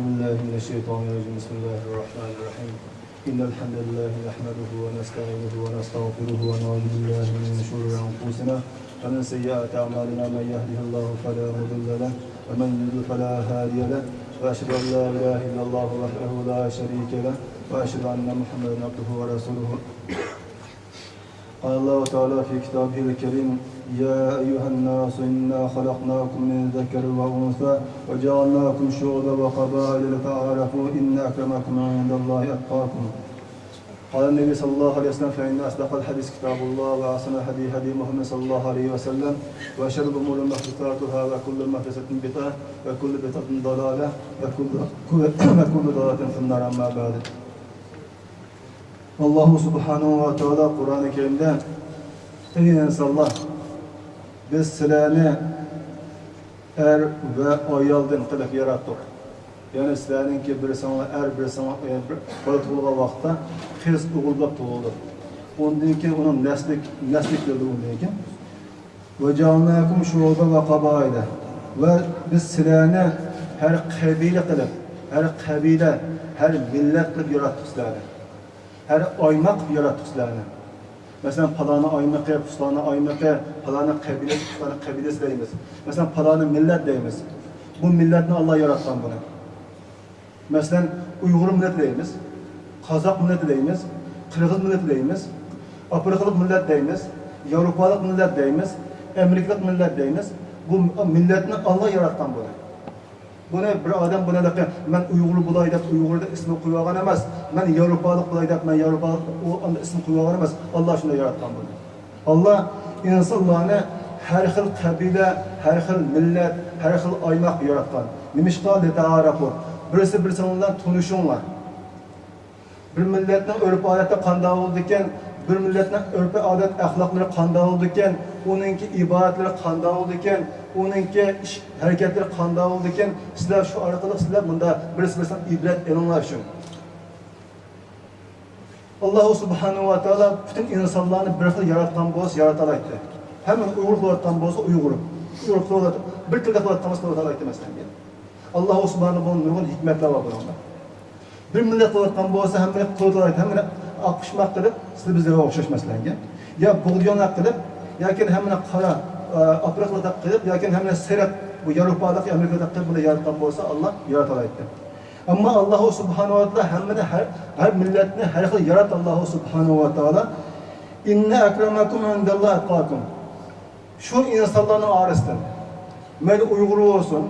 بالله من الشيطان الرجيم بسم الله الرحمن الرحيم إن الحمد لله نحمده ونستعينه ونستغفره ونعوذ بالله من شرور أنفسنا ومن سيئات أعمالنا من يهده الله فلا مضل له ومن يضلل فلا هادي له وأشهد أن لا إله إلا الله وحده لا شريك له وأشهد أن محمدا عبده ورسوله قال الله تعالى في كتابه الكريم يا أيها الناس إنا خلقناكم من ذكر وأنثى وجعلناكم شعوبا وقبائل لتعارفوا إن أكرمكم عند الله أتقاكم قال النبي صلى الله عليه وسلم فإن أصدق الحديث كتاب الله وأحسن الحديث هدي محمد صلى الله عليه وسلم وشر الأمور محدثاتها وكل محدثة بدعة وكل بدعة ضلالة وكل ضلالة في النار أما بعد Allah subhanahu wa ta'ala Kur'an-ı Kerim'de ey insanlar biz sizlerni er ve ayaldan kılıp yarattık. Yani sizlerninki birisine er birisine bola tuğulgan vaqtda qiz o'g'ilga tug'ildi. Ondan keyin onun neslik bo'ldi undan keyin. Ve ja'alnakum shu'uban ve qabaila. Ve biz sizlerni her qabila qilib, her millet qilib yarattık sizlerni. Her aymaq yarattık sizlerni. Mesela palana aymakı, pustana aymakı, palana kabilesi deyimiz. Mesela palana millet deyimiz. Bu milletini Allah yarattan bunu. Mesela Uygur milleti deyimiz, Kazak milleti deyimiz, Kırgız milleti deyimiz, Afrikalık millet deyimiz, Avrupalık millet deyimiz, Amerikalık millet deyimiz. Bu milletini Allah yarattan bunu. Bunu bir adam buna da ben Uygurlu bulaydı, Uygur'da ismi koyulan emez. Ben Avrupalık bulaydı, ben Avrupalık o ismi koyulan emez. Allah şunu yarattan bunu. Allah insanlarını her xil kabile, her xil millet, her xil aymaq yarattan. Nimişqa li ta'arafu. Birisi ondan tanışınlar. Bir milletin örf adeti qanday oldu ekan, bir milletin örf adet ahlakları qanday oldu ekan, onunki ibadetleri qanday oldu ekan, onunki iş hareketleri qanday oldu ekan, sizler şu arqali sizler bunda birisinden ibret elinlar şu. Allah subhanahu wa ta'ala bütün insanlarını bir xil yaratgan bo'lsa yaratalaydı. Hemen Uyg'ur yaratgan bo'lsa Uyg'ur. Uyg'ur bir tilda yaratgan bo'lsa yaratalaydı mesela. Allah subhanahu wa ta'ala hikmetleri var bunda. Bir millet yaratgan bo'lsa hamma qilib, hamma aqishmaq qilib, siz bizga o'xshash masalanga. Ya buğdiyonak qilib, yoki hamma qora Afrikada qilib, yoki hamma serat bu Yevropada, Amerikada qilib buni yaratgan bo'lsa Allah yaratalaydi. Ama Allah subhanahu wa ta'ala hammani her milletni her xil yarat Allah subhanahu wa ta'ala. İnne akramakum indallahi atqakum. Şu insanların arasından mayli Uyg'ur olsun,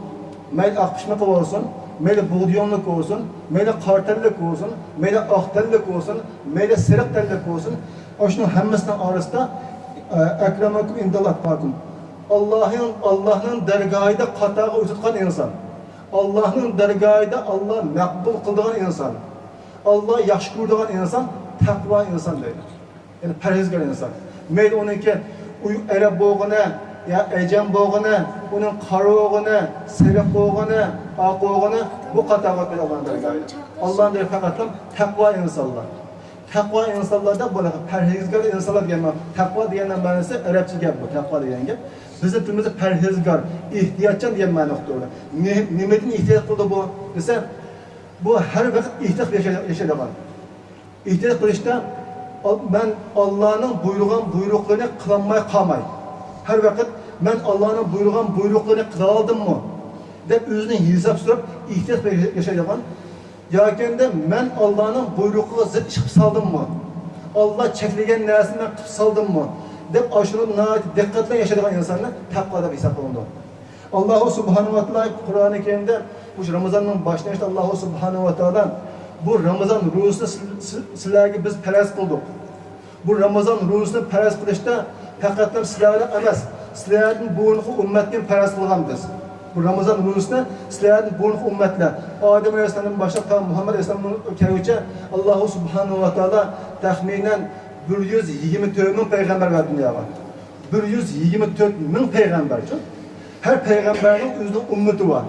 mayli aqishmaq olsun, mayli buğdiyonlik olsun, mayli qartellik olsun, mayli aqtellik olsun, mayli siriqtellik olsun. Oşunun hammasining arasida akramakum indallahi atqakum. Allah'ın dergahida qatağa o'tgan inson. Allah'ın dergahida Allah maqbul qildigan inson. Allah yaxshi ko'radigan inson taqvo inson deydi. Yani perhizgar inson. Mayli uniki Arab bo'lgani, ya ejam bo'lgani, uning qarog'ini, siriq bo'lgani, oq bo'lgani bu qatağa Allah'ın dergahida. Allah'ın dergahida faqat taqvo insonlar. Taqvo insonlarda bunaqa perhizgar insonlar degan taqvo degandan ma'nosi arabcha gap bu. Taqvo degan gap. Bizim tilimizde perhizgar, ihtiyatçan diye ma'no qildi. Nimadan ehtiyot qildi bu? Desa, bu har vaqt ehtiyot yashaydigan. Ehtiyot qilishda ben Allah'ın buyruqlarini qilmay qolmay. Har vaqt men Allah'ın buyruqlarini qila oldimmi deb o'zini hisob surib ehtiyot yashaydigan. Yoki men Allah'ın buyruqiga zid ish qilib soldimmi? Allah cheklagan narsani men qilib soldimmi? deb aşırı diqqatli yaşadığın insanlar taqvoda hesap olundu. Allah subhanahu wa ta'ala Kur'an-ı Kerim'de bu Ramazan'ın başlangıçta Allah subhanahu wa ta'ala bu Ramazan ruhusunu sizlerge biz perest kıldık. Bu Ramazan ruhusunu perest kılışta hakikaten sizlerle emas, sizlerin buğunuku ümmetinin perest kılgan biz. Bu Ramazan ruhusunu sizlerin buğunuku ümmetle Adem Aleyhisselam'ın başta Muhammed Aleyhisselam'ın kevüce Allah subhanahu wa ta'ala tahminen 124 bin peygamber verdi dünyaya. 124 bin peygamber. Her peygamberin özünün ümmeti var.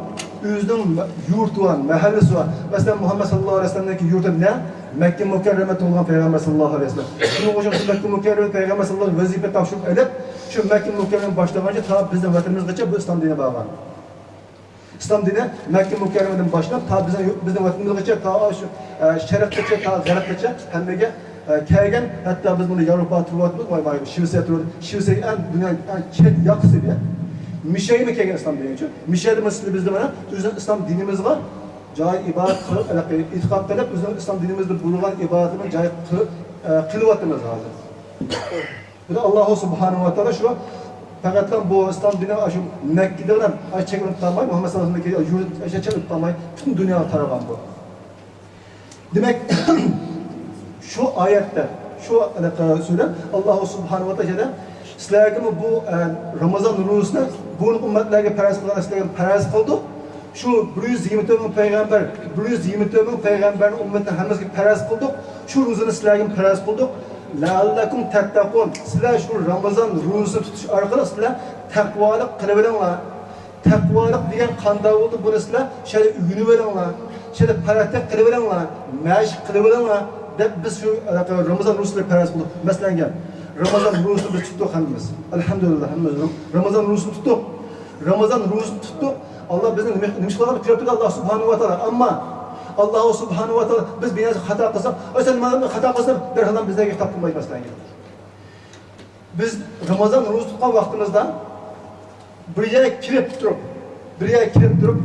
Özünün yurtu var, mahallesi var. Mesela Muhammed sallallahu aleyhi ve sellem'deki yurtu ne? Mekke mükerremet olan peygamber sallallahu aleyhi ve sellem. Şunu hocam Mekke mükerremet peygamber sallallahu aleyhi ve sellem vazife tavşuk edip şu Mekke mükerremet başlayınca ta bizden vatanımızdaca bu İslam dine bağlan. İslam dini Mekke mükerremeden başlap ta bizden vatanımızgacha, ta şu şerefgacha, ta g'arbgacha hammaga kelgan. Hatta biz bunu Avrupa turibmiz, voy Shvetsiya turibdi. Shvetsiya dunyoning chet yoqsiga. Mishayga kelgan islom dini uchun. Mishayda masala bizda mana o'zimiz islom dinimizga joy ibodat qilib, e'tiqod qilib, o'zimiz islom dinimizda bo'lgan ibodatni joy qilyapmiz hozir. Bu da Alloh subhanahu va taolo shu faqatdan bu islom dini shu Mekkada bilan cheklanib qolmay, Muhammad sallallohu alayhi vasallam yurtga cheklanib qolmay, butun dunyoga tarqalgan bu. Demak, şu ayette, şu sure Allah subhanahu wa ta'ala sizlarga bu Ramazan ro'zasini bu ummatlarga faraz qilgan sizlarga faraz qildi. Şu 124 ming payg'ambar, 124 ming payg'ambarning ummatini hammasiga faraz qildik. Şu ro'zani sizlarga faraz qildik. La'allakum tattaqun. Sizlar şu Ramazan ro'zasini tutish orqali sizlar taqvolik qilib olinglar. Taqvolik degan qanday bo'ldi? Buni sizlar shunday ugunib olinglar. Shunday pratik qilib olinglar, mashq qilib olinglar. Deb biz şu Ramazan ro'zasini faraz qildik. Masalan, Ramazan ro'zasini biz tutdik hammamiz. Alhamdulillah hammamiz Ramazan ro'zasini tutdik. Ramazan ro'zasini tutdik. Allah bizni nima qilgan ko'ribdi Allah subhanahu va taolo. Ammo Allah subhanahu va taolo biz bir narsa xato qilsak, sen nima xato qilsan, darhaqiqat bizlarga xitob qilmaydi masalan. Biz Ramazan ro'za tutgan vaqtimizda bir yerga kirib turib,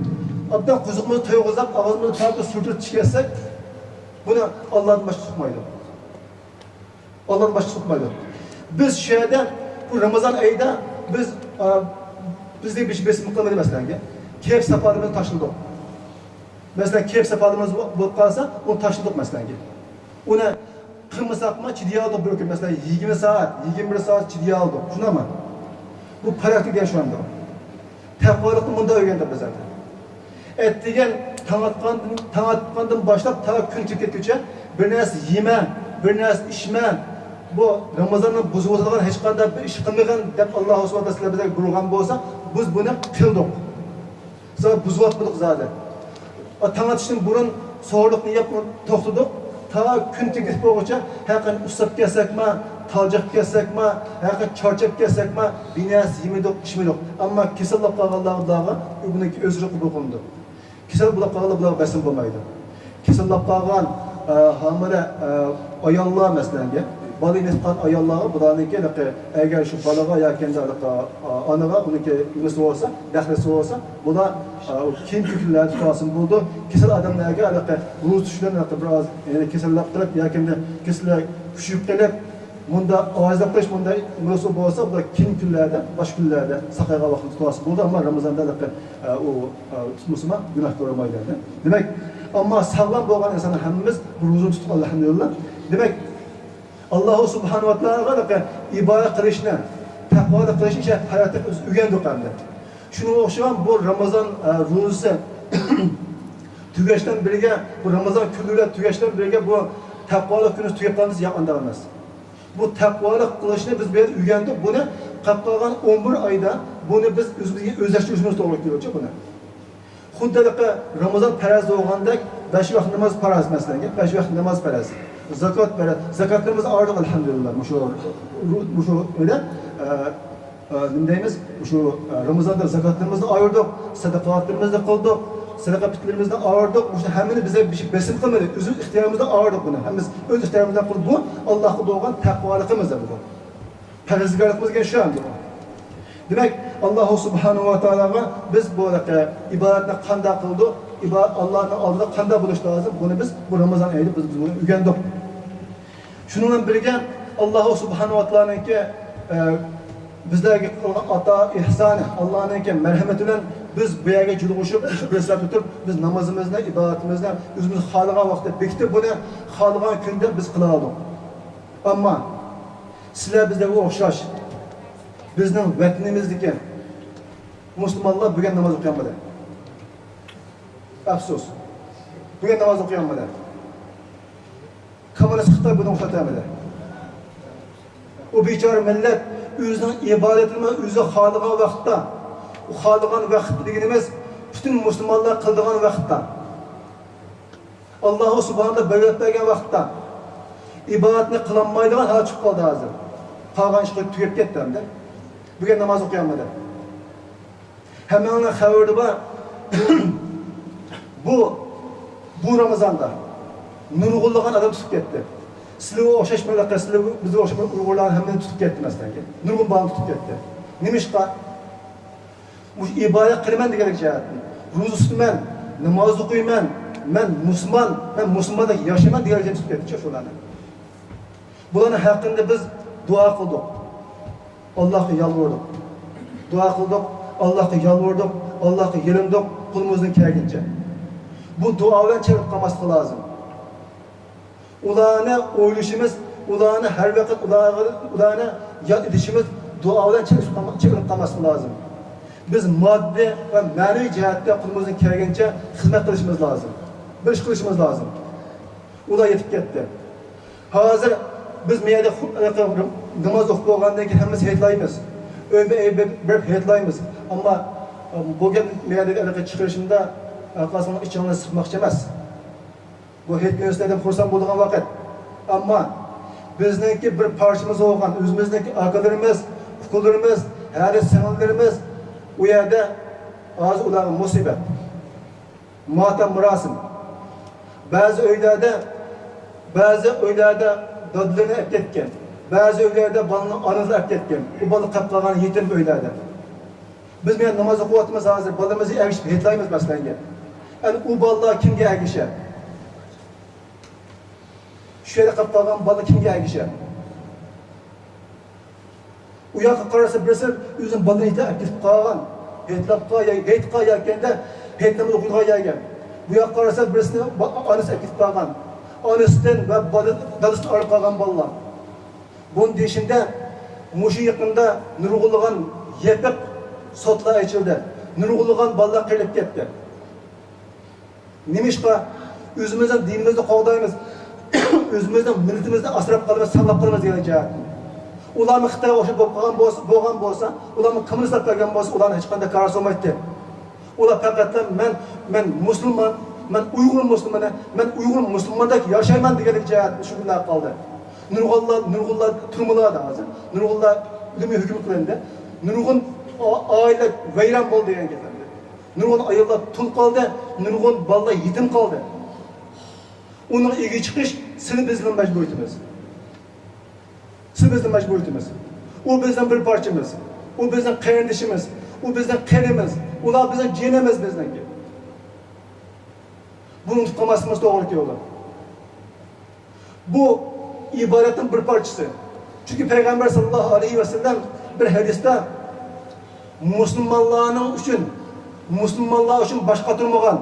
obdan qo'ziqimizni to'yg'izib, og'zimizni tortib surtib chiqarsak, buni Allohdan boshqa tutmaydi. Allohdan boshqa tutmaydi. Biz shu yerda bu Ramazon oyida bizning bir besim qilmaydi masalan. Keyf safarimizni tashladik. Masalan, keyf safarimiz bo'lib qolsa, uni tashladik masalan. Uni qilmasaqmi, chidiy oldik bir kun masalan 20 soat, 21 soat chidiy oldik. Shunami? Bu praktikaga shu anda. Taqvolikni bunda o'rgandi bizlar. Etdigan tanatqandan boshlab ta kun ketguncha bir narsa yema, bir narsa ichma. Bu Ramazonning buzib o'tadigan hech qanday bir ish qilmagan deb Alloh subhanahu va taolo bizga buyurgan bo'lsa, biz buni qildik. Siz buzib o'tmadik zodi. Tanatishdan burun so'rliqni yeb to'xtadik. Ta kun ketib bo'lguncha, haqiqatan ustab kelsakmi, taljiq kelsakmi, haqiqatan charchab kelsakmi, binas yemedik, ichmedik. Ammo kasallab qolganlarga buni o'zri qabul qilindi. Kasal bo'lib qolganlar basim bo'lmaydi. Kasallab qolgan hamila ayollar masalan, bali nisqan ayollarga bularniki agar shu balaga yoki onaga uniki nimasi bo'lsa, daxlisi bo'lsa, bular keng kunlar tutasın bo'ldi. Kasal odamlarga ro'z tushlarni biroz kasallab qilib yoki kasallar kuchib qilib bunda ovozlab qo'yish bunday munosib bo'lsa, bular keng kunlarda, boshqa kunlarda saqayga vaqt tutasın bo'ldi, ammo Ramazonda u tutmasima gunoh ko'rmaydi. Demak, ammo sog'lom bo'lgan insonlar hammamiz ro'zani tutib alhamdulillah. Demak, Alloh subhanahu va taologa ibodat qilishni, taqvoda qilishni hayotda o'rgandik hamda. Shunga o'xshagan bu Ramazon ro'zasi tugashdan birga, bu Ramazon kunlari tugashdan birga bu taqvolik kuni tugayotganimiz yaqinda emas. Bu taqvolik qilishni biz bu yerda o'rgandik. Buni qolgan 11 oyda buni biz o'zimizga o'zlashtirishimiz to'g'ri keladi buni. Xuddi Ramazon faraz bo'lgandek 5 vaqt namoz faraz masalan, 5 vaqt namoz faraz. Zakat faraz. Zakatlarimiz ordiq alhamdulillah. Mushu öyle deymiz. Mushu Ramazonda zakatlarimizni ayırdık, sadaqalarimizni qildik, sadaqa bitlarimizni ayırdık. Mushu hammani bize bir şey besim qilmadik. O'z ixtiyorimizda ayırdık buni. Hammamiz o'z ixtiyorimizdan qilib bu Allohga bo'lgan taqvoligimiz bu. Farzgarligimizga shu ham. Demek Allah subhanahu wa taologa biz bu ibodatni qanday qildik? Allah'ın oldida qanday bo'lish lozim? Buni biz bu Ramazon oyida biz buni o'rgandik. Shundan bilan birga Alloh subhanahu va taoloning bizlarga qilgan ata ihsoni, Allohning marhamati bilan biz bu yerga julg'ishib, ish tutib, biz namozimizni, ibodatimizni o'zimiz xohlagan vaqtda bekitib, buni xohlagan kunda biz qila oldik. Ammo sizlar bizlarga o'xshash bizning vatanimizdagi musulmonlar bugun namoz o'qimaydi. Afsus. Bugun namoz o'qimaydi. Kommunist Xitoy buni o'xshatamadi. O bechora millat o'zining ibodatini o'zi xohlagan vaqtda, u xohlagan vaqt deganimiz butun musulmonlar qildigan vaqtda, Alloh subhanahu bayrat bergan vaqtda ibodatni qilolmaydigan hal chiqib qoldi hozir. Qolgan ish tugab ketdi hamda. Bugun namoz o'qimaydi. Hammaning xabari bor. bu Ramazanda nurg'unlagan adam tutib ketdi. Sizlarga o'xshash millətlər, sizlarga bizga o'xshash Uyg'urlarni hammasini tutib ketdi masalan. Nurg'un balni tutib ketdi. Nima ishqa? Bu ibodat qilaman degan jihatdan. Ro'za tutaman, namoz o'qiyman, men musulmondek yashayman degan jihatdan tutib ketdi shularni. Bularning haqqında biz duo qildik. Allohga yalvardik. Duo qildik, Allohga yalvardik, Allohga yilindik, qo'limizdan kelgancha. Bu duo bilan chirib qolmaslik lozim. Ularni o'ylashimiz, ularni har vaqt ularni yod etishimiz duo bilan chirib qolmaslik lozim. Biz moddiy va ma'naviy jihatda qo'limizdan kelgancha xizmat qilishimiz lozim. Bir ish qilishimiz lozim. Ular yetib ketdi. Hozir biz meyada namoz o'qib bo'lgandan keyin hammamiz hayitlaymiz. Bir hayitlaymiz. Ammo bo'lgan meyada chiqarishimda qasmini ichini siqmoqchi emas. Bu hayitmayozdan xursand bo'lgan vaqt. Ammo bizningki bir parchamiz bo'lgan, o'zimizniki akalarimiz, ukalarimiz, hali singillarimiz u yerda hozir ularga musibat. Motam murosim. Ba'zi uylarda dadlarını olib ketgan. Ba'zi uylarda balani onasi olib ketgan. U bola qolib qolgan yetim uylarda. Biz men namoz o'qiyapmiz hozir, bolamizni ergishib aytlaymiz masalan. Ani u bolalar kimga ergishadi? Shu yerda qolib qolgan bola kimga ergishadi? U yoqqa qarasa birisi o'zini bolani aytib qolgan, aytlab qo'yayotganda aytnamiz o'qiyotgan. Bu yoqqa qarasa birisini onasi aytib qolgan. Onasidan va dadasidan olib qolgan bolalar. Bunun deyishinde muşu yaqında nurg'unlagan yepiq sotlar açıldı. Nurg'unlagan bolalar qirilib ketdi. Nima ishqa o'zimizning dinimizni qo'g'daymiz, o'zimizning millatimizni asrab qolamiz, saqlab qolamiz degan jihatdan. Ularni Xitoy o'xshab bo'lgan bo'lsa, ularni kommunistlar qilgan bo'lsa, ularni hech qanday qaror solmaydi. Ular faqat men musulmon, men Uyg'ur musulmoni, men Uyg'ur musulmondek yashayman degan jihatdan shu bilan qoldi. Nurg'unlar turmalarda hozir. Nurg'unlar o'limiga hukm qilindi. Nurg'un oila vayron bo'ldi degan gap. Nurg'un ayollar tul qoldi, nurg'un bolalar yetim qoldi. Uning ega chiqish sizni bizning majburiyatimiz. Siz bizning majburiyatimiz. U bizning bir parchamiz. U bizning qarindishimiz. U bizning qinimiz. Ular bizning jinimiz bizniki. Buni tutmasimiz to'g'ri keldi. Bu ibadetin bir parçası. Çünkü Peygamber sallallahu aleyhi ve sellem bir hadiste Müslümanlar için başka durmagan,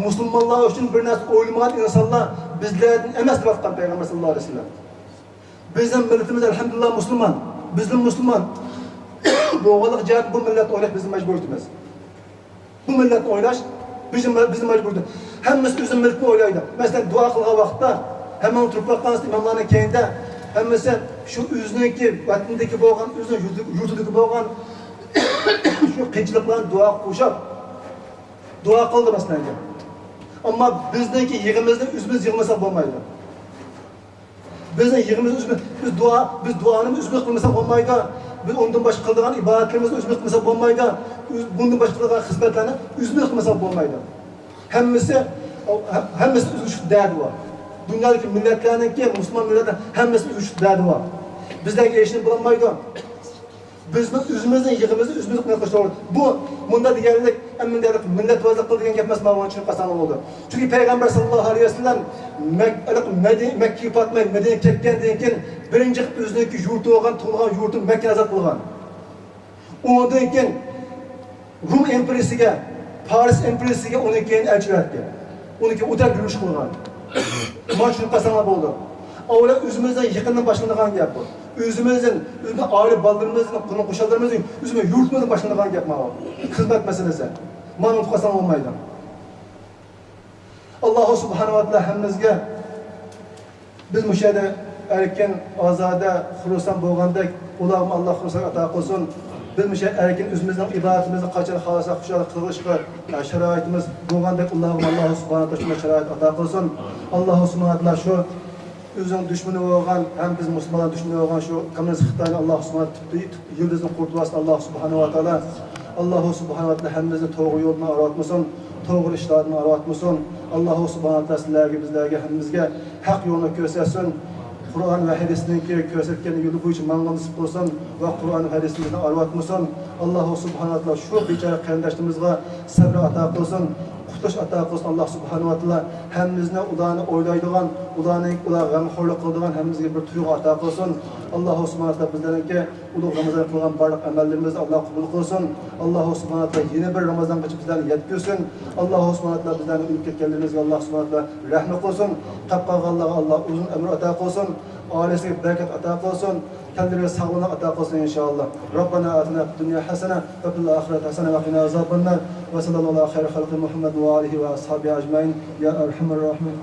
Müslümanlar için bir narsa oylamagan insanlar bizlerden emas deb aytgan Peygamber sallallahu aleyhi ve sellem. Bizim milletimiz elhamdülillah Müslüman. Bizim Müslüman. Bu oğullık cihat bu millet oylaş bizim mecburiyetimiz. Bu millet oylaş bizim mecburiyetimiz. Hemmimiz bizim milletini oylaydı. Mesela dua kılgan vakitte hemen oturup bakmanız imamlarının keyinde hemmisi şu üzüneki, vatindeki boğan, üzünün yurtudaki boğan şu kıyıcılıklarını dua kuşap dua kıldı mesela. Ama bizdeki yığımızda üzümüz yığılmasa olmaydı. Bizden yığımız üzümüz, biz duanın üzümüz kılmasa olmaydı. Biz ondan başka kıldığın ibadetlerimizi üzümüz kılmasa olmaydı. Bundan başka kıldığın hizmetlerini üzümüz kılmasa olmaydı. Hemmisi üzümüz şu derdi var. Dünyadaki milletlerindeki Müslüman milletler hemmesi üç derdi var. Bizdeki eşini bulanmaydı. Bizim üzümüzün yığımızı üzümüzü kılmışlar oldu. Bu, bunda diğerlik, millet vazlık kıldığı yapmaz mağavanın için kasan oldu. Çünkü Peygamber sallallahu aleyhi ve sellem Mekke'yi patmayıp Medine'ye ketkendiğin için birinci özündeki yurtu olan, tuğulgan yurtun Mekke'ye azat kılgan. Ondan için Rum emperisiga, Paris emperisiga onun keyin elçi verdi. Onun keyin utar yürüyüş kılgan. Maçlık kasanlar oldu. Öyle özümüzden yakından başlanılan gap bu. Özümüzün aile ballarımızın, kuşalarımızın, yurtumuzun başlanılan gap var. Hizmet meselesi. Manut kasan olmaydı. Allah subhanahu wa ta'ala hemmizge biz müşahede erken azade xurusan boğandak ularım Allah xurusan ata qilsin. Biz müşahede erken özümüzden ibadetimizni qachon xalasa xushalik qilishga sharoitimiz boğandak ularım Allah subhanahu wa ta'ala sharoit ata qilsin. Allah subhanahu wa ta'ala şu özünün düşmanı olan hem biz Müslümanlar düşmanı olan şu komünist Xitoyni Allah subhanahu wa ta'ala yıldızını qurtulmasın Allah subhanahu wa ta'ala. Allah subhanahu wa ta'ala hemmimizni to'g'ri yo'ldan aratmasin. toğru işlerini aratmasın. Allah subhanahu wa ta'ala sizlerge, bizlerge, hemimizge hak yolunu göstersin. Kur'an ve hadisindeki gösterken yolu bu için mangan nasip olsun ve Kur'an ve hadisini aratmasın. Allah subhanahu wa ta'ala şu bicara kardeşlerimizge sabır ata kılsın. Kutuş ata kılsın Allah subhanahu wa ta'ala hemimizne ulanı oylaydıgan, ulanı gamxorluk kıldıgan hemimizge bir tuygu ata kılsın. Allah subhanahu wa ta'ala bizlerge ulu Ramazan kılgan barlık emellerimizi Allah kabul kılsın. Allah subhanahu wa ta'ala yeni bir Ramazan geçip bizlerni yetkilsin. Allah subhanahu wa ta'ala bizlerni ülke ketkenlerimizge Allah subhanahu wa ta'ala rahmet kılsın. Tapqaganlarga Allah uzun ömür ata kılsın. Ailesiga bereket ata kılsın. Kendilerine sağlığına ata kılsın inşallah. Rabbana atina fid dunya hasene ve fil ahireti hasene ve qina azabannar. Ve sallallahu ala hayri halqi Muhammed ve alihi ve ashabihi ecmaîn. Ya erhamer rahimin.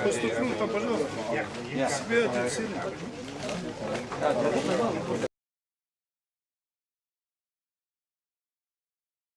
Поступил там, пожалуйста. Себя отсюда.